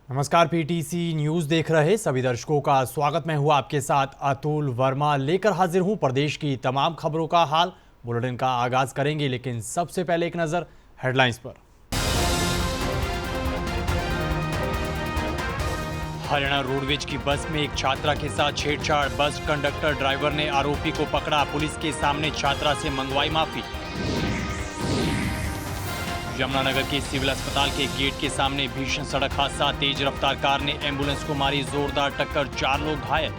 नमस्कार, PTC news देख रहे सभी दर्शकों का स्वागत। मैं हूं आपके साथ अतुल वर्मा, लेकर हाजिर हूं प्रदेश की तमाम खबरों का हाल। बुलेटिन का आगाज करेंगे, लेकिन सबसे पहले एक नजर हेडलाइंस पर। हरियाणा रोडवेज की बस में एक छात्रा के साथ छेड़छाड़, बस कंडक्टर ड्राइवर ने आरोपी को पकड़ा, पुलिस के सामने छात्रा से मंगवाई माफी। यमुनानगर के सिविल अस्पताल के गेट के सामने भीषण सड़क हादसा, तेज रफ्तार कार ने एम्बुलेंस को मारी जोरदार टक्कर, 4 लोग घायल।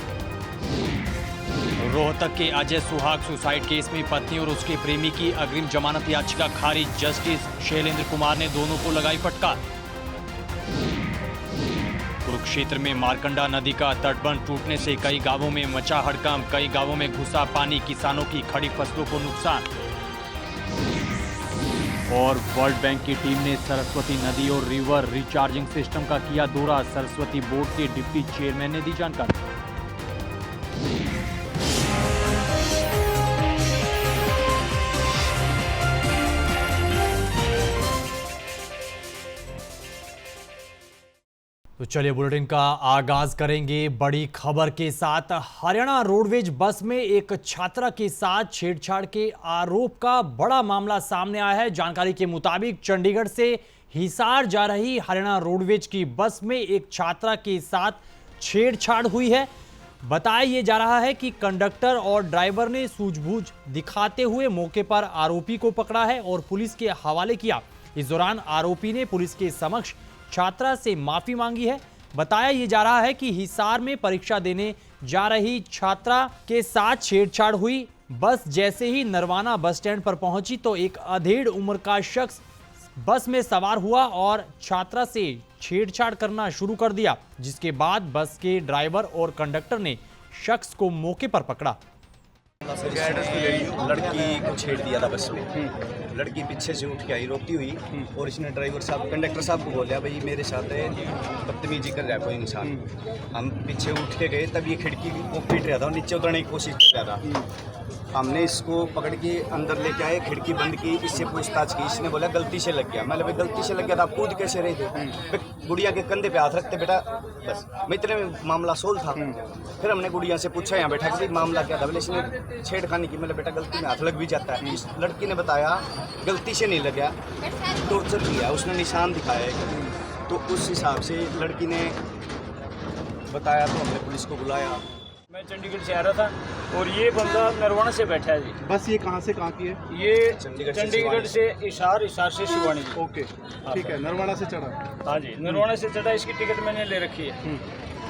रोहतक के अजय सुहाग सुसाइड केस में पत्नी और उसके प्रेमी की अग्रिम जमानत याचिका खारिज, जस्टिस शैलेंद्र कुमार ने दोनों को लगाई फटकार। कुरुक्षेत्र में मारकंडा नदी का तटबंध टूटने से कई गांवों में मचा हड़कंप, कई गांवों में घुसा पानी, किसानों की खड़ी फसलों को नुकसान। और वर्ल्ड बैंक की टीम ने सरस्वती नदी और रिवर रिचार्जिंग सिस्टम का किया दौरा, सरस्वती बोर्ड के डिप्टी चेयरमैन ने दी जानकारी। तो चलिए बुलेटिन का आगाज करेंगे बड़ी खबर के साथ। हरियाणा रोडवेज बस में एक छात्रा के साथ छेड़छाड़ के आरोप का बड़ा मामला सामने आया है। जानकारी के मुताबिक चंडीगढ़ से हिसार जा रही हरियाणा रोडवेज की बस में एक छात्रा के साथ छेड़छाड़ हुई है। बताया यह जा रहा है कि कंडक्टर और ड्राइवर ने सूझबूझ दिखाते हुए मौके पर आरोपी को पकड़ा है और पुलिस के हवाले किया। इस दौरान आरोपी ने पुलिस के समक्ष छात्रा से माफी मांगी है। बताया यह जा रहा है कि हिसार में परीक्षा देने जा रही छात्रा के साथ छेड़छाड़ हुई। बस जैसे ही नरवाना बस स्टैंड पर पहुंची तो एक अधेड़ उम्र का शख्स बस में सवार हुआ और छात्रा से छेड़छाड़ करना शुरू कर दिया, जिसके बाद बस के ड्राइवर और कंडक्टर ने शख्स को मौके पर पकड़ा। लड़की को छेड़ दिया था बस में। लड़की पीछे से उठ के आई रोती हुई और इसने ड्राइवर साहब कंडक्टर साहब को बोला, भाई मेरे साथ बदतमीजी कर रहा है कोई इंसान। हम पीछे उठ के गए, तब ये खिड़की को पीट रहा था, नीचे उतरने की कोशिश कर रहा था। हमने इसको पकड़ के अंदर लेके आए, खिड़की बंद की, इससे पूछताछ की। इसने बोला गलती से लग गया। मैंने भाई गलती से लग गया था, आप कूद कैसे रहे थे? गुड़िया के कंधे पे हाथ रखते बेटा, बस मैं इतने में मामला सोल्व था। फिर हमने गुड़िया से पूछा यहाँ बैठा कि मामला क्या था? बोले इसने छेड़खानी की। मतलब बेटा गलती में हाथ लग भी जाता है। इस लड़की ने बताया गलती से नहीं लगा, टॉर्चर किया, उसने निशान दिखाया। तो उस हिसाब से लड़की ने बताया, तो हमने पुलिस को बुलाया। मैं चंडीगढ़ से आ रहा था और ये बंदा नरवाना से बैठा है जी। बस ये कहाँ से कहाँ की है? ये चंडीगढ़ से हिसार से शिवानी। ओके, ठीक है। नरवाना से चढ़ा? हाँ जी, नरवाना से चढ़ा। इसकी टिकट मैंने ले रखी है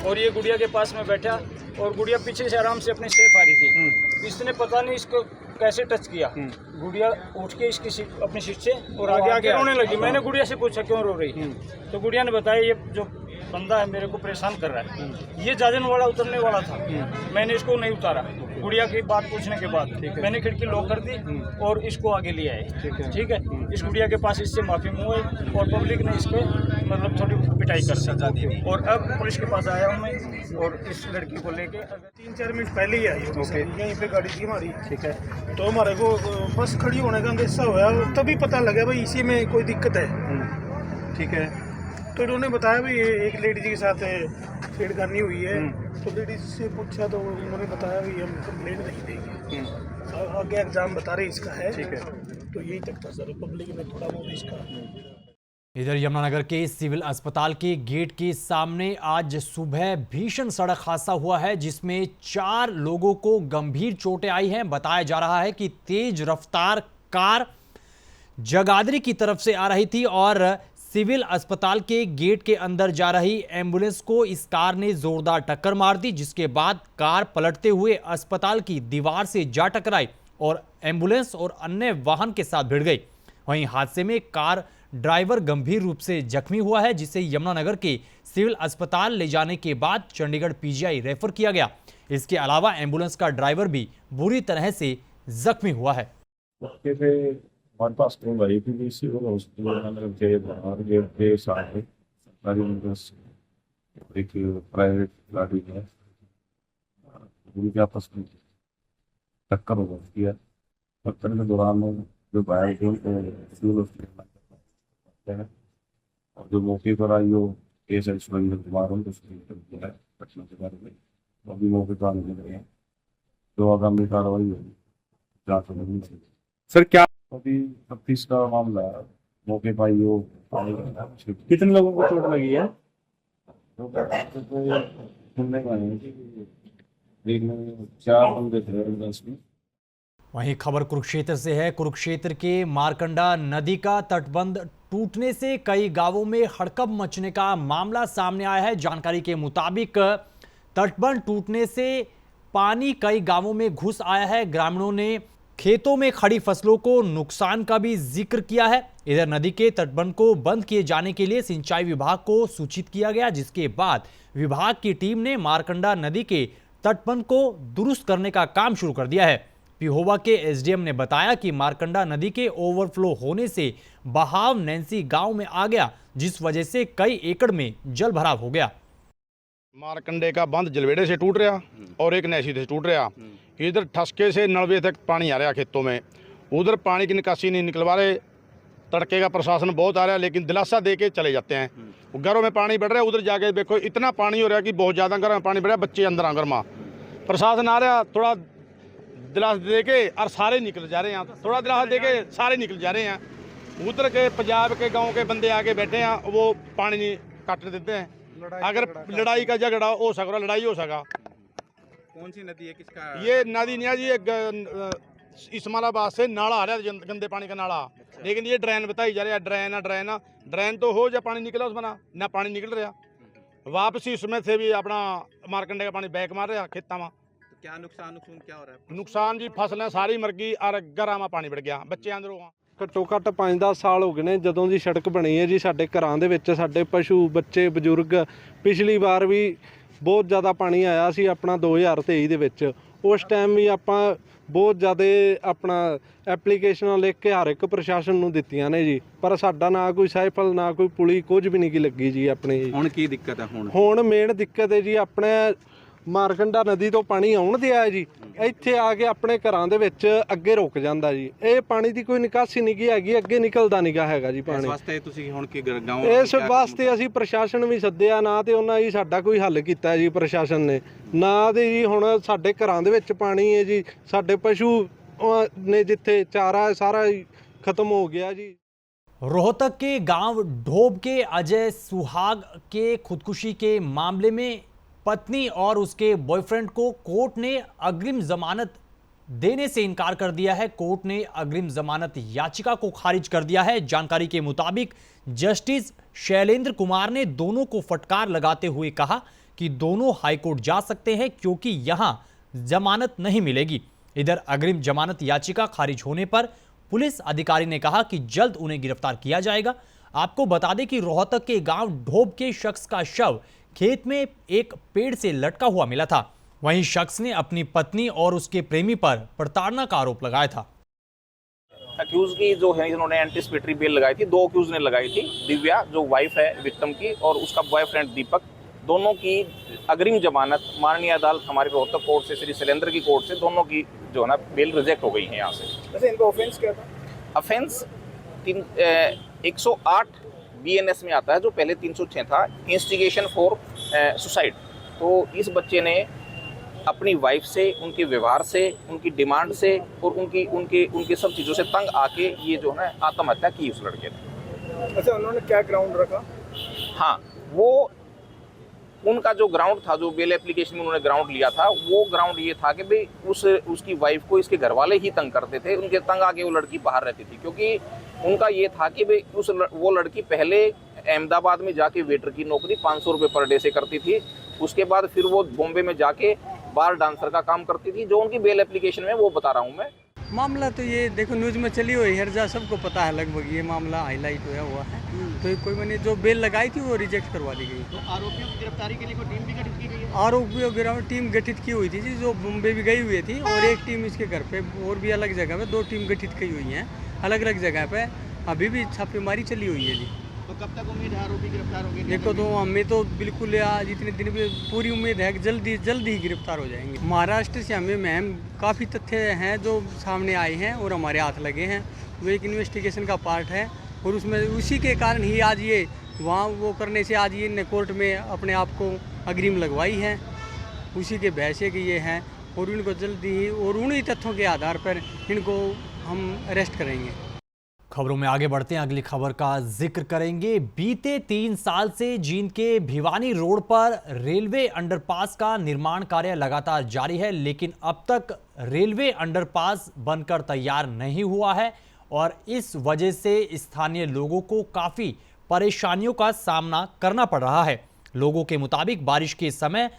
और ये गुड़िया के पास में बैठा और गुड़िया पीछे से आराम से अपनी सेफ आ रही थी। इसने पता नहीं इसको कैसे टच किया। गुड़िया उठ के इसकी सीट, अपनी सीट से और आगे आगे रोने लगी। मैंने गुड़िया से पूछा क्यों रो रही? तो गुड़िया ने बताया ये जो बंदा है मेरे को परेशान कर रहा है। ये जाजन वाला उतरने वाला था, मैंने इसको नहीं उतारा। गुड़िया की बात पूछने के बाद मैंने खिड़की लॉक कर दी और इसको आगे ले आए। ठीक है, इस गुड़िया के पास इससे माफी मंगाई और पब्लिक ने इसको मतलब थोड़ी पिटाई कर सजा दी और अब पुलिस के पास आया हूँ मैं और इस लड़की को लेके 3-4 मिनट पहले ही आई। ओके, यहीं पे गाड़ी थी हमारी। ठीक है, तो हमारे को बस खड़ी होने का अंदेशा हुआ, तभी पता लगा भाई इसी में कोई दिक्कत है। ठीक है, तो इन्होंने बताया भाई एक लेडी जी के साथ छेड़खानी हुई है। तो लेडीज से पूछा तो उन्होंने बताया भाई हम कंप्लेंट नहीं देंगे, आगे एग्जाम बता रहे इसका है। ठीक है, तो यही तक था सर, पब्लिक में थोड़ा बहुत इसका। इधर यमुनानगर के सिविल अस्पताल के गेट के सामने आज सुबह भीषण सड़क हादसा हुआ है, जिसमें 4 लोगों को गंभीर चोटें आई हैं। बताया जा रहा है कि तेज रफ्तार कार जगाधरी की तरफ से आ रही थी और सिविल अस्पताल के गेट के अंदर जा रही एम्बुलेंस को इस कार ने जोरदार टक्कर मार दी, जिसके बाद कार पलटते हुए अस्पताल की दीवार से जा टकराई और एम्बुलेंस और अन्य वाहन के साथ भिड़ गई। वहीं हादसे में कार ड्राइवर गंभीर रूप से जख्मी हुआ है, जिसे यमुनानगर के सिविल अस्पताल ले जाने के बाद चंडीगढ़ पीजीआई रेफर किया गया। इसके अलावा एम्बुलेंस का ड्राइवर भी बुरी तरह से जख्मी हुआ है। हमारे पास कौन आई थी इसी हॉस्पिटल के बाहर गेट के सामने सरकारी एक प्राइवेट गाड़ी है, उनके आपस में टक्कर हो गई है। टक्कर के दौरान जो बाइक है सिविल हॉस्पिटल और जो मौके पर आई वो एएसआई सुरेंद्र कुमार उनको सूचित किया है घटना के बारे में, वो अभी मौके पर आने लगे हैं, तो आगामी कार्रवाई होगी, जांच होगी। सर क्या अभी तफ्तीश का मामला है, मौके पर ही वो कितने लोगों को चोट लगी है? सुनने में आया है कि एक में 4 बंदे थे एम्बुलेंस में। वहीं खबर कुरुक्षेत्र से है। कुरुक्षेत्र के मारकंडा नदी का तटबंध टूटने से कई गांवों में हड़कंप मचने का मामला सामने आया है। जानकारी के मुताबिक तटबंध टूटने से पानी कई गांवों में घुस आया है। ग्रामीणों ने खेतों में खड़ी फसलों को नुकसान का भी जिक्र किया है। इधर नदी के तटबंध को बंद किए जाने के लिए सिंचाई विभाग को सूचित किया गया, जिसके बाद विभाग की टीम ने मारकंडा नदी के तटबंध को दुरुस्त करने का काम शुरू कर दिया है। पिहोवा के एसडीएम ने बताया कि मारकंडा नदी के ओवरफ्लो होने से बहाव नैन्सी गांव में आ गया, जिस वजह से कई एकड़ में जल भराव हो गया। मारकंडे का बंद जलवेड़े से टूट रहा और एक नैसी से टूट रहा। इधर ठसके से नलवे तक पानी आ रहा खेतों में, उधर पानी की निकासी नहीं निकलवा रहे। तड़के का प्रशासन बहुत आ रहा है, लेकिन दिलासा दे के चले जाते हैं। घरों में पानी बढ़ रहा है, उधर जाके देखो इतना पानी हो रहा है कि बहुत ज़्यादा घरों में पानी बढ़ रहा है, बच्चे अंदर आ घर में। प्रशासन आ रहा थोड़ा दिलासा दे के और सारे निकल जा रहे हैं, थोड़ा दिलासा दे के सारे निकल जा रहे हैं। उधर के पंजाब के गाँव के बंदे आके बैठे हैं, वो पानी नहीं काटने देते हैं। अगर लड़ाई का झगड़ा हो सका, लड़ाई हो सका। कौन सी नदी है, किसका? ये नदी नहीं है जी, इस्माइलाबाद से नाला आ रहा है, गंदे पानी का नाला। लेकिन ये ड्रेन बताई जा रही है, ड्रेन तो हो जा पानी निकला उसमें ना पानी निकल रहा। वापसी उसमें से भी अपना मारकंडे का पानी बैक मार रहा खेता में। तो क्या नुकसान क्या हो रहा है? नुकसान जी फसलें सारी मर गई और घਰਾਂ में पानी बढ़ गया, बच्चे अंदर हो। ਘੱਟੋ ਘੱਟ 5-10 ਸਾਲ ਹੋ ਗਏ ਨੇ ਜਦੋਂ ਦੀ ਸੜਕ ਬਣੀ ਹੈ ਜੀ। ਸਾਡੇ ਘਰਾਂ ਦੇ ਵਿੱਚ ਸਾਡੇ ਪਸ਼ੂ ਬੱਚੇ ਬਜ਼ੁਰਗ, ਪਿਛਲੀ ਵਾਰ ਵੀ ਬਹੁਤ ਜ਼ਿਆਦਾ ਪਾਣੀ ਆਇਆ ਸੀ ਆਪਣਾ 2023 ਦੇ ਵਿੱਚ। ਉਸ ਟਾਈਮ ਵੀ ਆਪਾਂ ਬਹੁਤ ਜ਼ਿਆਦਾ ਆਪਣਾ ਐਪਲੀਕੇਸ਼ਨਾਂ ਲਿਖ ਕੇ ਹਰ ਇੱਕ ਪ੍ਰਸ਼ਾਸਨ ਨੂੰ ਦਿੱਤੀਆਂ ਨੇ ਜੀ, ਪਰ ਸਾਡਾ ਨਾ ਕੋਈ ਸਾਈਫਲ ਨਾ ਕੋਈ ਪੁਲੀ ਕੁਝ ਵੀ ਨਹੀਂ ਲੱਗੀ ਜੀ ਆਪਣੇ। ਹੁਣ ਕੀ ਦਿੱਕਤ ਹੈ? ਹੁਣ ਮੇਨ ਦਿੱਕਤ ਹੈ ਜੀ ਆਪਣੇ ਮਾਰਕੰਡਾ ਨਦੀ ਤੋਂ ਪਾਣੀ ਆਉਣ ਦਿਆ ਹੈ ਜੀ, ਇੱਥੇ ਆ ਕੇ ਆਪਣੇ ਘਰਾਂ ਦੇ ਵਿੱਚ ਅੱਗੇ ਰੁਕ ਜਾਂਦਾ ਜੀ। ਇਹ ਪਾਣੀ ਦੀ ਕੋਈ ਨਿਕਾਸੀ ਨਹੀਂ ਹੈਗੀ, ਅੱਗੇ ਨਿਕਲਦਾ ਨਹੀਂ ਹੈਗਾ ਜੀ ਪਾਣੀ। ਇਸ ਵਾਸਤੇ ਤੁਸੀਂ ਹੁਣ ਕੀ ਗਾਉਂ? ਇਸ ਵਾਸਤੇ ਅਸੀਂ ਪ੍ਰਸ਼ਾਸਨ ਵੀ ਸੱਦਿਆ, ਨਾ ਤੇ ਉਹਨਾਂ ਜੀ ਸਾਡਾ ਕੋਈ ਹੱਲ ਕੀਤਾ ਜੀ ਪ੍ਰਸ਼ਾਸਨ ਨੇ, ਨਾ ਤੇ ਜੀ ਹੁਣ ਸਾਡੇ ਘਰਾਂ ਦੇ ਵਿੱਚ ਪਾਣੀ ਹੈ ਜੀ। ਸਾਡੇ ਪਸ਼ੂ ਨੇ ਜਿੱਥੇ ਚਾਰਾ ਹੈ ਸਾਰਾ ਖਤਮ हो गया जी। रोहतक के गांव ढोब के अजय सुहाग के खुदकुशी के मामले में पत्नी और उसके बॉयफ्रेंड को कोर्ट ने अग्रिम जमानत देने से इनकार कर दिया है। कोर्ट ने अग्रिम जमानत याचिका को खारिज कर दिया है। जानकारी के मुताबिक जस्टिस शैलेंद्र कुमार ने दोनों को फटकार लगाते हुए कहा कि दोनों हाईकोर्ट जा सकते हैं क्योंकि यहां जमानत नहीं मिलेगी। इधर अग्रिम जमानत याचिका खारिज होने पर पुलिस अधिकारी ने कहा कि जल्द उन्हें गिरफ्तार किया जाएगा। आपको बता दें कि रोहतक के गांव ढोब के शख्स का शव खेत में एक पेड़ से लटका हुआ मिला था। वहीं शख्स ने अपनी पत्नी और उसके प्रेमी पर प्रताड़ना का आरोप लगाया था। अक्यूज की जो है इन्होंने एंटीसिपेटरी बेल लगाई थी, 2 अक्यूज ने लगाई थी। दिव्या जो वाइफ है विक्टिम की और उसका बॉयफ्रेंड दीपक, दोनों की अग्रिम जमानत माननीय अदालत हमारी रोहतक कोर्ट से, श्री शैलेंद्र की कोर्ट से, दोनों की जो है ना बेल रिजेक्ट हो गई है यहाँ से। वैसे इनका ऑफेंस क्या था? ऑफेंस 108 BNS में आता है, जो पहले 306 था, इंस्टिगेशन फॉर सुसाइड। तो इस बच्चे ने अपनी वाइफ से, उनके व्यवहार से, उनकी डिमांड से और उनके सब चीज़ों से तंग आके ये जो है आत्महत्या की उस लड़के ने। अच्छा, उन्होंने क्या ग्राउंड रखा? हाँ, वो उनका जो ग्राउंड था, जो बेल एप्लीकेशन में उन्होंने ग्राउंड लिया था, वो ग्राउंड ये था कि भाई उसकी वाइफ को इसके घर वाले ही तंग करते थे। उनके तंग आके वो लड़की बाहर रहती थी, क्योंकि उनका ये था कि भाई वो लड़की पहले अहमदाबाद में जाके वेटर की नौकरी 500 रुपये पर डे से करती थी। उसके बाद फिर वो बॉम्बे में जाके बार डांसर का काम करती थी, जो उनकी बेल एप्लीकेशन में वो बता रहा हूँ मैं। मामला तो ये देखो न्यूज़ में चली हुई है, हर सबको पता है लगभग ये मामला हाईलाइट हुआ है। तो कोई मैंने जो बेल लगाई थी वो रिजेक्ट करवा दी गई। तो आरोपियों की गिरफ्तारी के लिए कोई टीम भी गठित की गई है? आरोपियों की टीम गठित की हुई थी जी, जो बॉम्बे भी गई हुई थी, और एक टीम इसके घर पे और भी अलग जगह पे 2 टीम गठित की हुई हैं अलग अलग जगह पे। अभी भी छापेमारी चली हुई है जी। तो कब तक उम्मीद है आरोपी गिरफ्तार होंगे? देखो, तो हमें तो बिल्कुल आज इतने दिन में पूरी उम्मीद है कि जल्द ही गिरफ्तार हो जाएंगे। महाराष्ट्र से हमें मैम काफ़ी तथ्य हैं जो सामने आए हैं और हमारे हाथ लगे हैं, वो एक इन्वेस्टिगेशन का पार्ट है, और उसमें उसी के कारण ही आज ये वहाँ वो करने से आज ये कोर्ट में अपने आप को अग्रिम लगवाई है, उसी के बहस है कि ये हैं, और इनको जल्दी ही और उन्हीं तथ्यों के आधार पर इनको हम अरेस्ट करेंगे। खबरों में आगे बढ़ते हैं, अगली खबर का जिक्र करेंगे। बीते 3 साल से जींद के भिवानी रोड पर रेलवे अंडरपास का निर्माण कार्य लगातार जारी है, लेकिन अब तक रेलवे अंडरपास बनकर तैयार नहीं हुआ है और इस वजह से स्थानीय लोगों को काफी परेशानियों का सामना करना पड़ रहा है। लोगों के मुताबिक बारिश के समय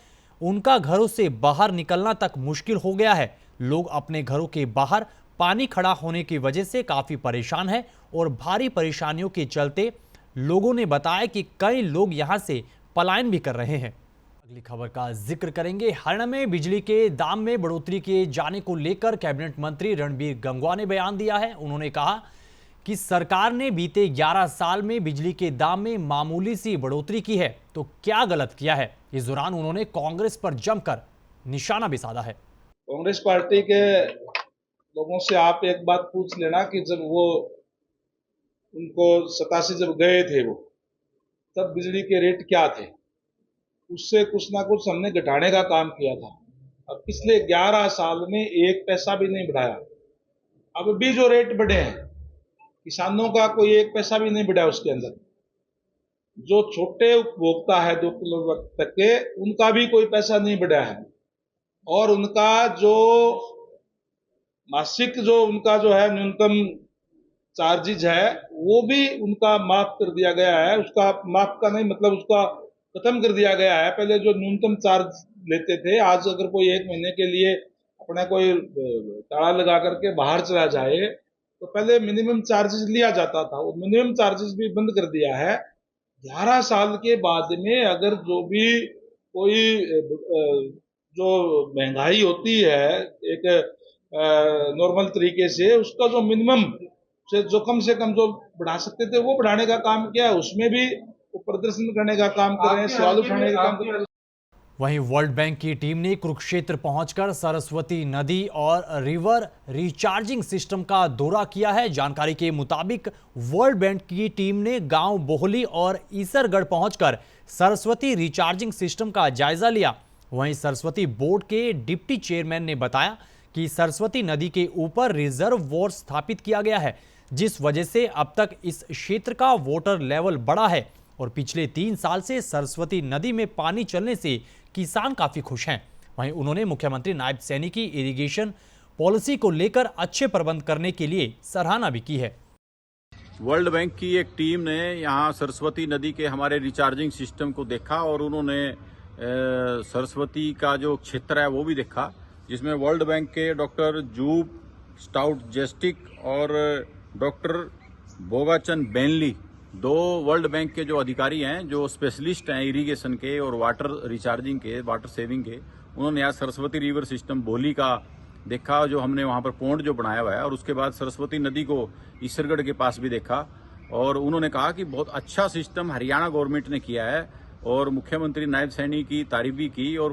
उनका घरों से बाहर निकलना तक मुश्किल हो गया है। लोग अपने घरों के बाहर पानी खड़ा होने की वजह से काफी परेशान है और भारी परेशानियों के चलते लोगों ने बताया कि कई लोग यहां से पलायन भी कर रहे हैं। अगली खबर का जिक्र करेंगे। हरियाणा में बिजली के दाम में बढ़ोतरी किए जाने को लेकर कैबिनेट मंत्री रणबीर गंगवा ने बयान दिया है। उन्होंने कहा कि सरकार ने बीते 11 साल में बिजली के दाम में मामूली सी बढ़ोतरी की है, तो क्या गलत किया है। इस दौरान उन्होंने कांग्रेस पर जमकर निशाना भी साधा है। कांग्रेस पार्टी के लोगों से आप एक बात पूछ लेना कि जब वो उनको 87 जब गए थे वो, तब बिजली के रेट क्या थे, उससे कुछ ना कुछ हमने घटाने का काम किया था। अब पिछले 11 साल में एक पैसा भी नहीं बढ़ाया। अब भी जो रेट बढ़े हैं, किसानों का कोई एक पैसा भी नहीं बढ़ा उसके अंदर। जो छोटे उपभोक्ता है 2 किलोवाट तक के, उनका भी कोई पैसा नहीं बढ़ा है और उनका जो मासिक जो उनका जो है न्यूनतम चार्जेज है वो भी उनका माफ कर दिया गया है। उसका माफ का नहीं मतलब उसका खत्म कर दिया गया है। पहले जो न्यूनतम चार्ज लेते थे, आज अगर कोई 1 महीने के लिए अपना कोई ताला लगा करके बाहर चला जाए तो पहले मिनिमम चार्जेस लिया जाता था, वो मिनिमम चार्जेस भी बंद कर दिया है। 11 साल के बाद में अगर जो भी कोई जो महंगाई होती है एक नॉर्मल तरीके से, उसका जो मिनिमम से जो कम से कम जो बढ़ा सकते थे वो बढ़ाने का काम किया है। उसमें भी वो प्रदर्शन करने का काम कर रहे हैं, सवाल उठाने का काम कर रहे हैं। वहीं वर्ल्ड बैंक की टीम ने कुरुक्षेत्र पहुंचकर सरस्वती नदी और रिवर रिचार्जिंग सिस्टम का दौरा किया है। जानकारी के मुताबिक वर्ल्ड बैंक की टीम ने गांव बोहली और ईसरगढ़ पहुंचकर सरस्वती रिचार्जिंग सिस्टम का जायजा लिया। वहीं सरस्वती बोर्ड के डिप्टी चेयरमैन ने बताया कि सरस्वती नदी के ऊपर रिजर्ववॉर स्थापित किया गया है, जिस वजह से अब तक इस क्षेत्र का वाटर लेवल बढ़ा है और पिछले 3 साल से सरस्वती नदी में पानी चलने से किसान काफी खुश हैं। वहीं उन्होंने मुख्यमंत्री नायब सैनी की इरिगेशन पॉलिसी को लेकर अच्छे प्रबंध करने के लिए सराहना भी की है। वर्ल्ड बैंक की एक टीम ने यहाँ सरस्वती नदी के हमारे रिचार्जिंग सिस्टम को देखा और उन्होंने सरस्वती का जो क्षेत्र है वो भी देखा, जिसमें वर्ल्ड बैंक के डॉक्टर जूब स्टाउट जेस्टिक और डॉक्टर बोगाचन बेनली, 2 वर्ल्ड बैंक के जो अधिकारी हैं, जो स्पेशलिस्ट हैं इरिगेशन के और वाटर रिचार्जिंग के, वाटर सेविंग के, उन्होंने आज सरस्वती रिवर सिस्टम बोली का देखा, जो हमने वहां पर पॉन्ड जो बनाया हुआ है, और उसके बाद सरस्वती नदी को ईसरगढ़ के पास भी देखा। और उन्होंने कहा कि बहुत अच्छा सिस्टम हरियाणा गवर्नमेंट ने किया है और मुख्यमंत्री नायब सैनी की तारीफ भी की और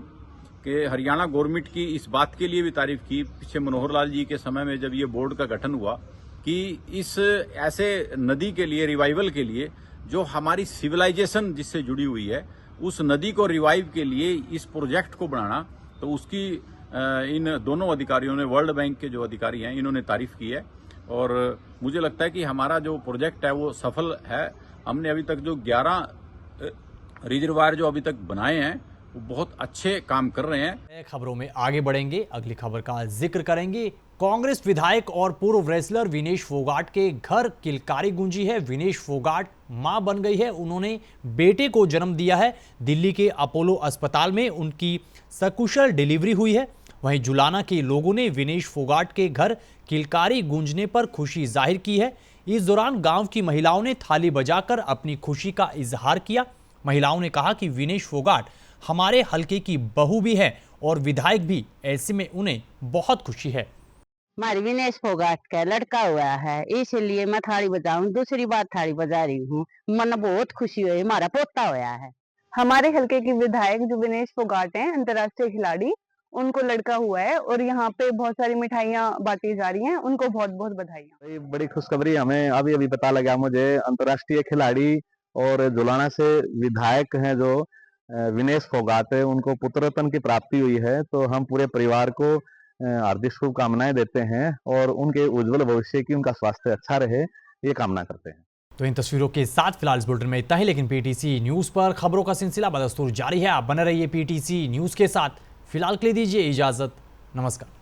कि हरियाणा गवर्नमेंट की इस बात के लिए भी तारीफ की पीछे मनोहर लाल जी के समय में जब ये बोर्ड का गठन हुआ कि इस ऐसे नदी के लिए रिवाइवल के लिए जो हमारी सिविलाइजेशन जिससे जुड़ी हुई है उस नदी को रिवाइव के लिए इस प्रोजेक्ट को बनाना, तो उसकी इन दोनों अधिकारियों ने, वर्ल्ड बैंक के जो अधिकारी हैं, इन्होंने तारीफ की है और मुझे लगता है कि हमारा जो प्रोजेक्ट है वो सफल है। हमने अभी तक जो 11 रिजर्वायर जो अभी तक बनाए हैं वो बहुत अच्छे काम कर रहे हैं। खबरों में आगे बढ़ेंगे, अगली खबर का जिक्र करेंगे। कांग्रेस विधायक और पूर्व रेसलर विनेश फोगाट के घर किलकारी गूंजी है। विनेश फोगाट मां बन गई है, उन्होंने बेटे को जन्म दिया है। दिल्ली के अपोलो अस्पताल में उनकी सकुशल डिलीवरी हुई है। वहीं जुलाना के लोगों ने विनेश फोगाट के घर किलकारी गूंजने पर खुशी जाहिर की है। इस दौरान गांव की महिलाओं ने थाली बजाकर अपनी खुशी का इजहार किया। महिलाओं ने कहा कि विनेश फोगाट हमारे हलके की बहू भी है और विधायक भी, ऐसे में उन्हें बहुत खुशी है। हमारी विनेश फोगाट का लड़का हुआ है, इसलिए मैं थाली बजाऊं, दूसरी बार थाली बजा रही हूँ। मन बहुत खुशी हुई, हमारा पोता होया है। हमारे हलके की विधायक जो विनेश फोगाट हैं, अंतर्राष्ट्रीय खिलाड़ी, उनको लड़का हुआ है और यहाँ पे बहुत सारी मिठाइयाँ बांटी जा रही हैं। उनको बहुत बहुत बधाइयाँ। बड़ी खुशखबरी हमें अभी अभी पता लगा मुझे, अंतर्राष्ट्रीय खिलाड़ी और जुलाना से विधायक हैं जो विनेश फोगाट, उनको पुत्र रत्न की प्राप्ति हुई है। तो हम पूरे परिवार को हार्दिक शुभकामनाएं देते हैं और उनके उज्जवल भविष्य की, उनका स्वास्थ्य अच्छा रहे, ये कामना करते हैं। तो इन तस्वीरों के साथ फिलहाल इस बुलेटिन में इतना ही, लेकिन पीटीसी न्यूज़ पर खबरों का सिलसिला बदस्तूर जारी है। आप बने रहिए पीटीसी न्यूज़ के साथ। फिलहाल के लिए दीजिए इजाज़त। नमस्कार।